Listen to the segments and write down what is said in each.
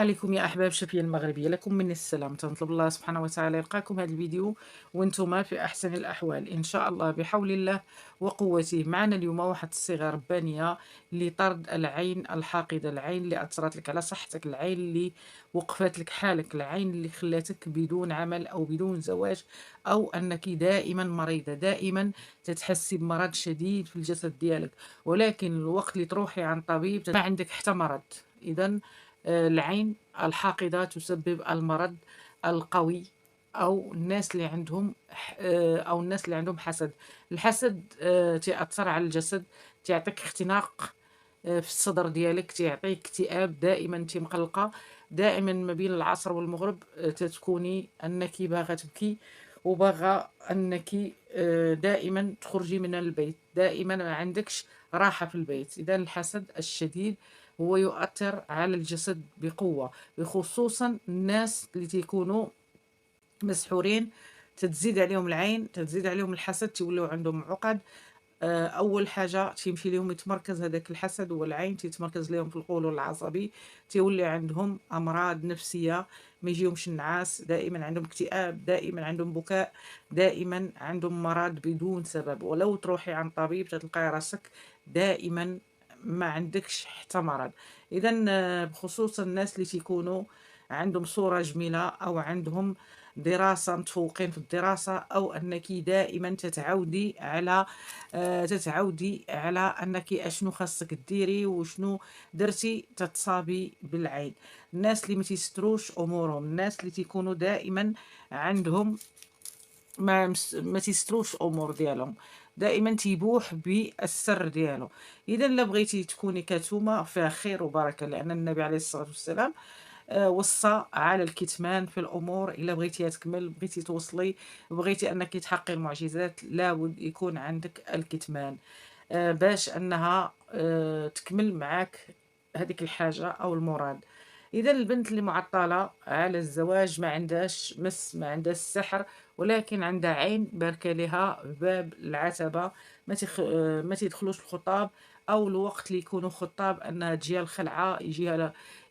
عليكم يا احباب شفيه المغربيه، لكم مني السلام. تنطلب الله سبحانه وتعالى يلقاكم هذا الفيديو وانتم في احسن الاحوال ان شاء الله بحول الله وقوته. معنا اليوم واحد الصيغه ربانيه لطرد العين الحاقده، العين اللي اثرت لك على صحتك، العين اللي وقفت لك حالك، العين اللي خلاتك بدون عمل او بدون زواج، او انك دائما مريضه، دائما تتحسي بمرض شديد في الجسد ديالك، ولكن الوقت اللي تروحي عند طبيب ما عندك حتى مرض. اذا العين الحاقدة تسبب المرض القوي، أو الناس اللي عندهم أو الناس اللي عندهم حسد. الحسد تأثر على الجسد، تعطيك اختناق في الصدر ديالك، تعطيك اكتئاب، دائما انت مقلقة، دائما ما بين العصر والمغرب تتكوني أنك باغا تبكي، وباغا أنك دائما تخرجي من البيت، دائما ما عندكش راحة في البيت. إذا الحسد الشديد هو يؤثر على الجسد بقوة، بخصوصا الناس اللي تيكونوا مسحورين، تتزيد عليهم العين، تتزيد عليهم الحسد، تيوليو عندهم عقد. اول حاجه تيمشي لهم يتمركز هذاك الحسد والعين، تيتمركز لهم في القولون العصبي، تيولي عندهم امراض نفسيه، ما يجيهمش النعاس، دائما عندهم اكتئاب، دائما عندهم بكاء، دائما عندهم مرض بدون سبب. ولو تروحي عند طبيب تلقاي راسك دائما ما عندكش حتى مرض. اذا بخصوص الناس اللي تيكونوا عندهم صوره جميله، او عندهم دراسه متفوقين في الدراسه، او انك دائما تتعودي على انك اشنو خاصك ديري وشنو درتي تتصابي بالعين. الناس اللي ما تيستروش امورهم، الناس اللي تيكونوا دائما عندهم ما تيستروش امور ديالهم، دائما تيبوح بالسر ديالو. اذا لا بغيتي تكوني كتومه فيها خير وبركه، لان النبي عليه الصلاه والسلام وصى على الكتمان في الامور. الا بغيتيها تكمل، بغيتي توصلي، بغيتي انك تحققي المعجزات، لابد يكون عندك الكتمان باش انها تكمل معاك هذيك الحاجه او المراد. اذا البنت اللي معطله على الزواج، ما عندهاش مس، ما عندهاش السحر، ولكن عندها عين باركه لها باب العتبه، ما تيدخلوش الخطاب، او الوقت اللي يكونوا خطاب انها تجيها الخلعه،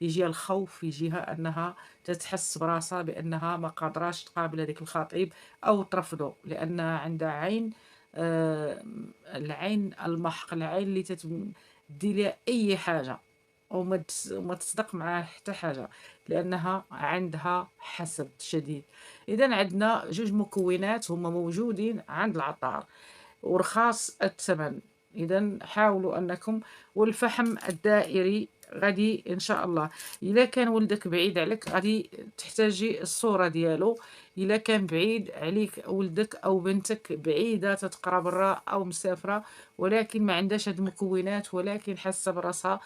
يجيها الخوف، يجيها انها تتحس براسها بانها ما قادراش تقابل هذيك الخطيب او ترفضه، لانها عندها عين آه، العين المحق، العين اللي تدي ليها اي حاجه وما تصدق معاه حتى حاجه، لانها عندها حسد شديد. اذا عندنا جوج مكونات هما موجودين عند العطار ورخاص الثمن. اذا حاولوا انكم، والفحم الدائري غادي ان شاء الله، الا كان ولدك بعيد عليك غادي تحتاجي الصوره ديالو. الا كان بعيد عليك ولدك او بنتك، بعيده تتقرا برا او مسافره ولكن ما عندهاش هاد المكونات، ولكن حاسه براسها،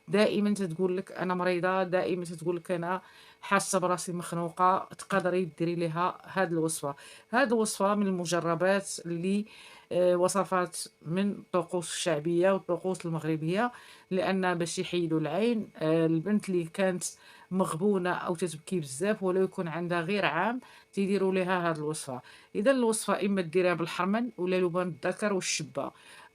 دائما تتقول لك انا مريضه، دائما تتقول لك انا حاسه براسي مخنوقه، تقدري ديري لها هاد الوصفه. هاد الوصفه من المجربات اللي وصفات من الطقوس الشعبيه والطقوس المغربيه، لان باش يحيدوا العين، البنت اللي كانت مغبونه او تتبكي بزاف ولا يكون عندها غير عام، تيديروا لها هاد الوصفه. اذا الوصفه اما ديريها بالحرمن ولا لبان الذكر والشبه،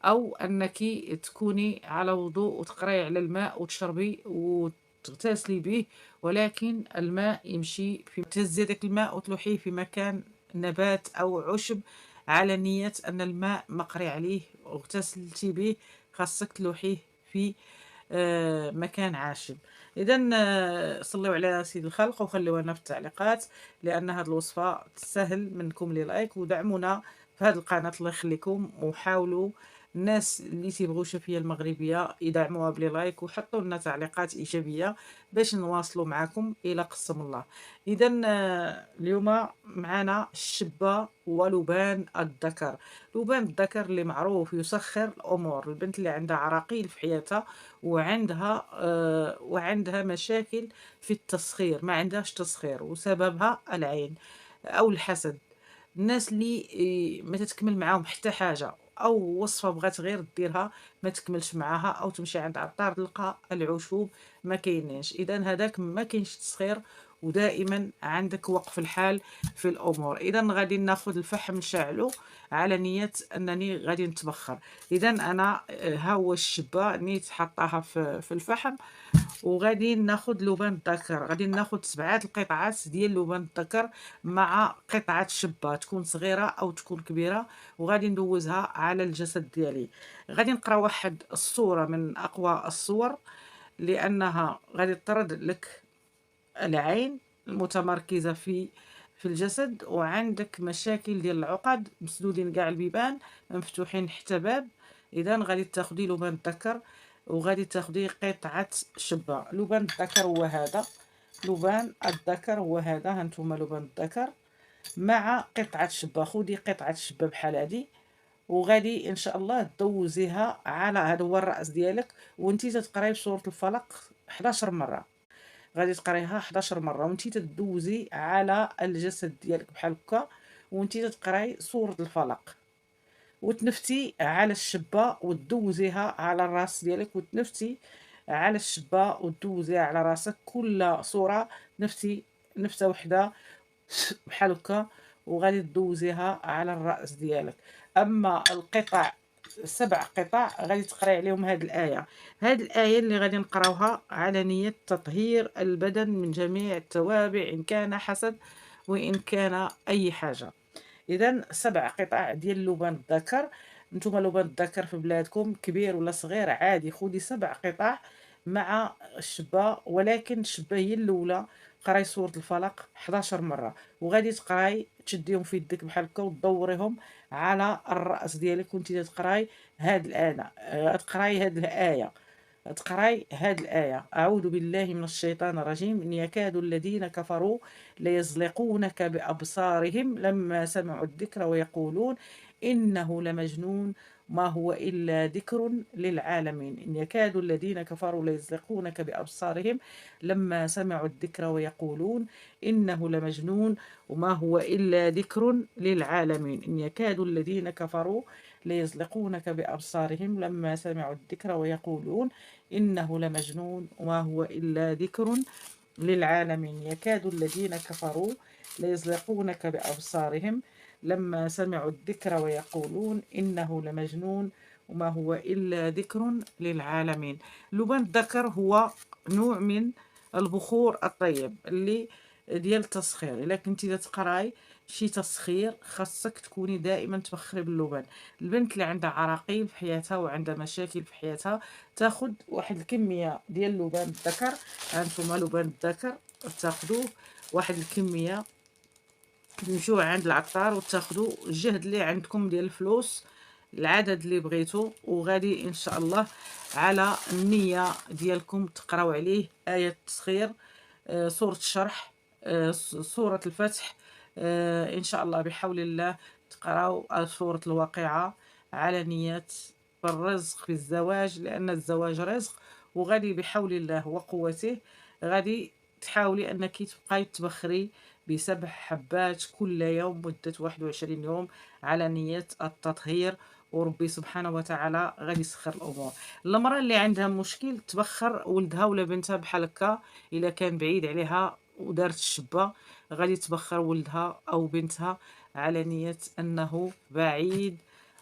او انك تكوني على وضوء وتقراي على الماء وتشربي وتغتسلي به، ولكن الماء يمشي في تهزي داك الماء وتلوحيه في مكان نبات او عشب، على نية ان الماء مقري عليه واغتسلتي به، خاصك تلوحيه في مكان عاشب. اذا صلوا على سيد الخلق وخلونا في التعليقات، لان هذه الوصفه تسهل منكم لي لايك ودعمونا في هذه القناه، الله يخليكم. وحاولوا الناس اللي تيبغوا شفيه المغربيه يدعموها بلي لايك وحطوا لنا تعليقات ايجابيه باش نواصلوا معكم الى قسم الله. اذا اليوم معنا الشبه ولبان الذكر. لبان الذكر اللي معروف يسخر الامور، البنت اللي عندها عراقيل في حياتها وعندها مشاكل في التسخير، ما عندهاش تسخير وسببها العين او الحسد. الناس اللي ما تتكمل معاهم حتى حاجه، او وصفه بغات غير ديرها ما تكملش معاها، او تمشي عند عطار تلقى العشوب ما كاينينش، اذا هذاك ما كاينش تسخير ودائما عندك وقف الحال في الامور. اذا غادي ناخذ الفحم نشعلو على نيه انني غادي نتبخر. اذا انا ها هو الشبه نيت حطاها في الفحم، وغادي ناخذ لبان الذكر. غادي ناخذ 7 القطعات ديال لبان الذكر مع قطعه شبه، تكون صغيره او تكون كبيره، وغادي ندوزها على الجسد ديالي. غادي نقرا واحد الصوره من اقوى الصور، لانها غادي تطرد لك العين المتمركزه في الجسد، وعندك مشاكل ديال العقد، مسدودين كاع البيبان، مفتوحين حتى باب. اذا غادي تاخدي لبان الذكر وغادي تاخدي قطعه شبه. لبان الذكر هو هذا، لبان الذكر هو هذا، هانتوما لبان الذكر مع قطعه شبه. خدي قطعه شبه بحال هذه، وغادي ان شاء الله دوزيها على هذا هو الراس ديالك، وانتي تتقراي سوره الفلق 11 مره. غادي تقريها 11 مره وانتي تدوزي على الجسد ديالك بحال هكا، وانتي تقراي سوره الفلق، وتنفتي على الشبه وتدوزيها على الراس ديالك، وتنفتي على الشبه وتدوزيها على راسك. كل صوره نفتي نفته وحده بحال هكا، وغادي تدوزيها على الراس ديالك. اما القطع 7 قطع غادي تقراي عليهم هذه الايه. هذه الايه اللي غادي نقراوها على نيه تطهير البدن من جميع التوابع، ان كان حسد وان كان اي حاجه. اذا 7 قطع ديال لبان الذكر. نتوما لبان الذكر في بلادكم كبير ولا صغير عادي، خدي 7 قطع مع الشبه، ولكن الشبه هي الاولى. قراي سوره الفلق 11 مره، وغادي تقراي تشديهم في يدك بحال هكا وتدوريهم على الراس ديالك، وانتي تقراي هاد الايه. تقراي هاد الايه، تقراي هاد الآية: أعوذ بالله من الشيطان الرجيم، إن يكاد الذين كفروا ليزلقونك بأبصارهم لما سمعوا الذكر ويقولون إنه لمجنون ما هو إلا ذكر للعالمين. إن يكاد الذين كفروا ليزلقونك بأبصارهم لما سمعوا الذكر ويقولون إنه لمجنون وما هو إلا ذكر للعالمين. إن يكاد الذين كفروا ليزلقونك بأبصارهم لما سمعوا الذكر ويقولون إنه لمجنون وما هو إلا ذكر للعالمين. يكاد الذين كفروا ليزلقونك بأبصارهم لما سمعوا الذكر ويقولون إنه لمجنون وما هو إلا ذكر للعالمين. لبان الذكر هو نوع من البخور الطيب اللي ديال التسخير. الا كنتي تقراي شي تسخير خاصك تكوني دائما تبخري باللبان. البنت اللي عندها عراقيل في حياتها وعندها مشاكل في حياتها تاخذ واحد الكميه ديال لبان الذكر. هانتوما لبان الذكر تاخذوه واحد الكميه، تمشيو عند العطار وتاخذوا الجهد اللي عندكم ديال الفلوس، العدد اللي بغيتو، وغادي ان شاء الله على النيه ديالكم تقراو عليه ايه التسخير، سوره الشرح، سوره الفتح، ان شاء الله بحول الله تقراو سوره الواقعه على نيه بالرزق في الزواج، لان الزواج رزق. وغادي بحول الله وقوته غادي تحاولي انك تبقاي تبخري ب7 حبات كل يوم مدة 21 يوم على نية التطهير، وربي سبحانه وتعالى غادي يسخر الامور. المراه اللي عندها مشكل تبخر ولدها ولا بنتها بحال هكا، الا كان بعيد عليها ودارت الشبه غادي تبخر ولدها او بنتها على نية انه بعيد،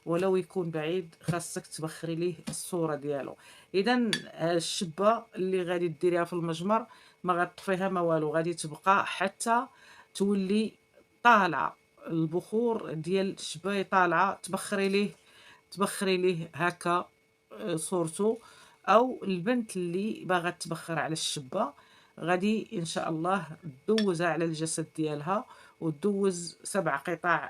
ولو يكون بعيد خاصك تبخري ليه الصوره ديالو. اذا الشبه اللي غادي ديريها في المجمر ما غطفيها ما والو، غادي تبقى حتى تولي طالعه البخور ديال الشبه طالعه. تبخري ليه هكا صورته. او البنت اللي باغا تبخر على الشبه غادي ان شاء الله تدوزها على الجسد ديالها، وتدوز 7 قطع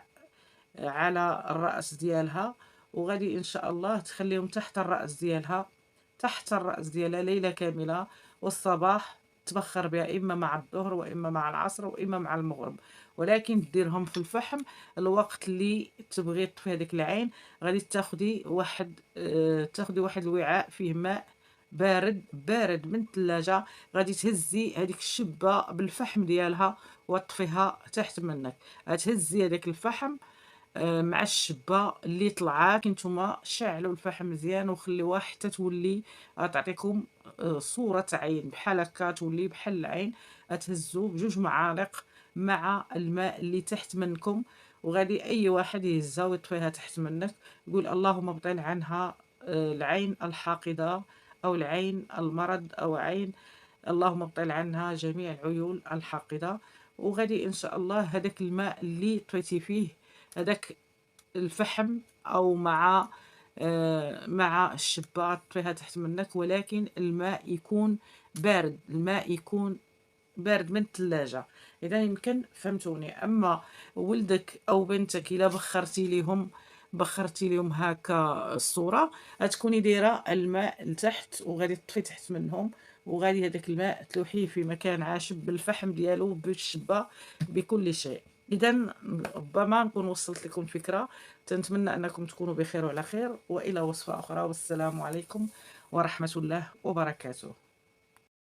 على الراس ديالها، وغادي ان شاء الله تخليهم تحت الراس ديالها، تحت الراس ديالها ليله كامله، والصباح تبخر بها اما مع الظهر واما مع العصر واما مع المغرب، ولكن ديرهم في الفحم الوقت اللي تبغي تطفي هذيك العين. غادي تاخدي واحد الوعاء فيه ماء بارد من الثلاجه، غادي تهزي هذيك الشبه بالفحم ديالها وتطفيها تحت منك. غتهزي هذاك الفحم مع الشبه اللي طلعات. نتوما شعلوا الفحم مزيان وخليوها حتى تولي تعطيكم صورة عين بحال هكا، تولي بحال العين. تهزوا بجوج معالق مع الماء اللي تحت منكم، وغادي اي واحد يهزها ويطفيها تحت منك، يقول اللهم ابطل عنها العين الحاقدة، او العين المرض، او عين، اللهم ابطل عنها جميع العيون الحاقدة. وغادي ان شاء الله هذاك الماء اللي طفيتي فيه هذاك الفحم، او مع الشباط فيها تحت منك، ولكن الماء يكون بارد، الماء يكون بارد من الثلاجة. اذا يمكن فهمتوني. اما ولدك او بنتك الا بخرتي لهم هكا الصوره، غتكوني دايره الماء لتحت وغادي تطفي تحت منهم، وغادي هذاك الماء تلوحيه في مكان عاشب بالفحم ديالو بالشبه بكل شيء. اذا ربما نكون وصلت لكم فكره. تنتمنى انكم تكونوا بخير وعلى خير، والى وصفه اخرى، والسلام عليكم ورحمه الله وبركاته.